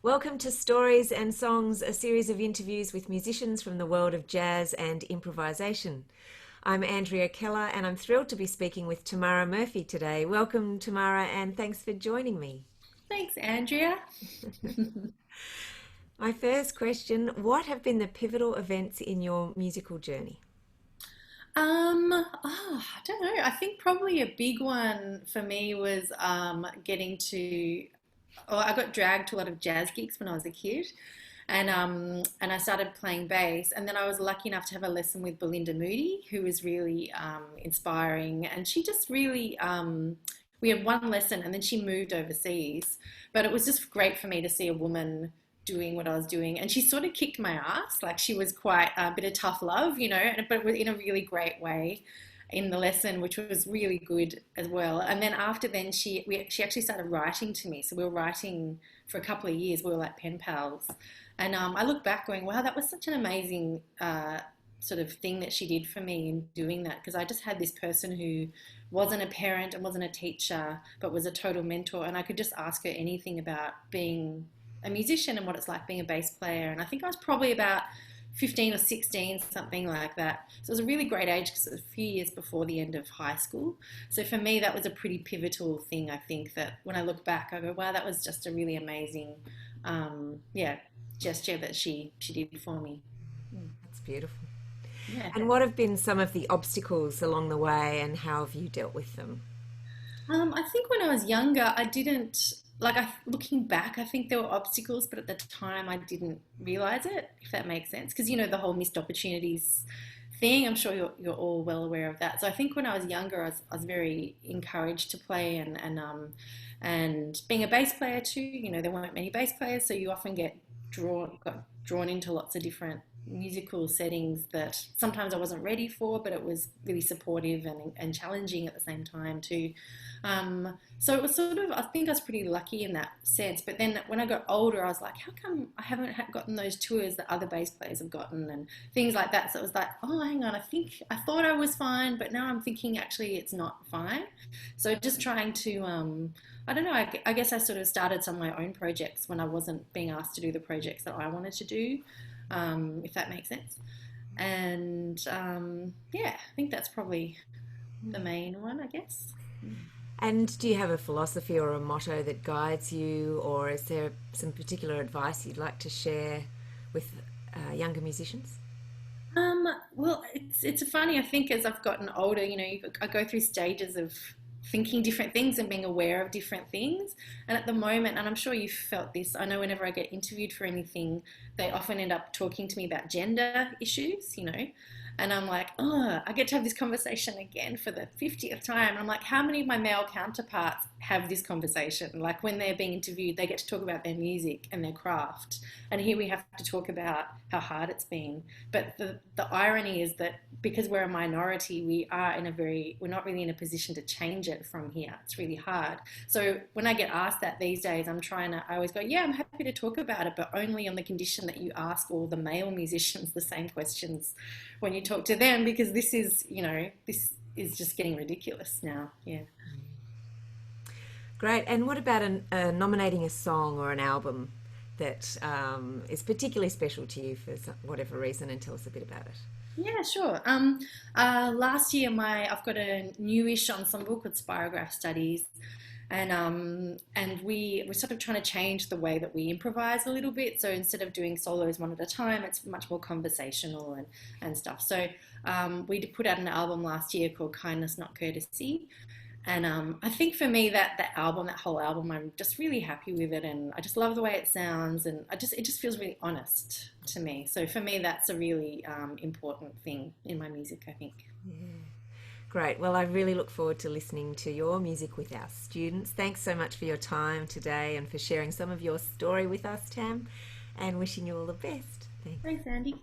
Welcome to Stories and Songs, a series of interviews with musicians from the world of jazz and improvisation. I'm Andrea Keller and I'm thrilled to be speaking with Tamara Murphy today. Welcome, Tamara, and thanks for joining me. Thanks, Andrea. My first question, what have been the pivotal events in your musical journey? I don't know. I think probably a big one for me was getting to. Oh, I got dragged to a lot of jazz gigs when I was a kid, and I started playing bass. And then I was lucky enough to have a lesson with Belinda Moody, who was really inspiring. And she just really we had one lesson, and then she moved overseas. But it was just great for me to see a woman doing what I was doing, and she sort of kicked my ass. Like, she was quite a bit of tough love, but in a really great way in the lesson, which was really good as well. And then after then, she actually started writing to me. So we were writing for a couple of years. We were like pen pals, and I look back going, wow, that was such an amazing sort of thing that she did for me in doing that, because I just had this person who wasn't a parent and wasn't a teacher, but was a total mentor, and I could just ask her anything about being a musician and what it's like being a bass player. And I think I was probably about 15 or 16, something like that. So it was a really great age because it was a few years before the end of high school. So for me, that was a pretty pivotal thing. I think that when I look back, I go, wow, that was just a really amazing, gesture that she did for me. That's beautiful. Yeah. And what have been some of the obstacles along the way and how have you dealt with them? I think when I was younger, I didn't looking back, I think there were obstacles, but at the time I didn't realize it, if that makes sense. Because the whole missed opportunities thing, I'm sure you're all well aware of that. So I think when I was younger, I was very encouraged to play, and being a bass player too. There weren't many bass players, so you often got drawn into lots of different musical settings that sometimes I wasn't ready for, but it was really supportive and challenging at the same time too. So it was sort of, I think I was pretty lucky in that sense. But then when I got older, I was like, how come I haven't gotten those tours that other bass players have gotten and things like that? So it was like, oh, hang on, I thought I was fine, but now I'm thinking actually it's not fine. So just trying to, I don't know, I guess I sort of started some of my own projects when I wasn't being asked to do the projects that I wanted to do, if that makes sense. And I think that's probably the main one, I guess. And do you have a philosophy or a motto that guides you, or is there some particular advice you'd like to share with younger musicians? Well, it's funny. I think as I've gotten older, I go through stages of thinking different things and being aware of different things. And at the moment, and I'm sure you've felt this, I know whenever I get interviewed for anything, they often end up talking to me about gender issues, and I'm like, oh, I get to have this conversation again for the 50th time. And I'm like, how many of my male counterparts have this conversation? Like, when they're being interviewed, they get to talk about their music and their craft. And here we have to talk about how hard it's been. But the irony is that because we're a minority, we're not really in a position to change it from here. It's really hard. So when I get asked that these days, I always go, yeah, I'm happy to talk about it, but only on the condition that you ask all the male musicians the same questions when you talk to them, because this is just getting ridiculous now. Yeah. Great. And what about nominating a song or an album that is particularly special to you for whatever reason, and tell us a bit about it? Yeah, sure. Last year, I've got a newish ensemble called Spirograph Studies, and we're sort of trying to change the way that we improvise a little bit. So instead of doing solos one at a time, it's much more conversational and stuff. So we put out an album last year called Kindness, Not Courtesy. And I think for me that whole album, I'm just really happy with it, and I just love the way it sounds, and it just feels really honest to me. So for me, that's a really important thing in my music, I think. Yeah. Great. Well, I really look forward to listening to your music with our students. Thanks so much for your time today and for sharing some of your story with us, Tam, and wishing you all the best. Thanks. Thanks, Andy.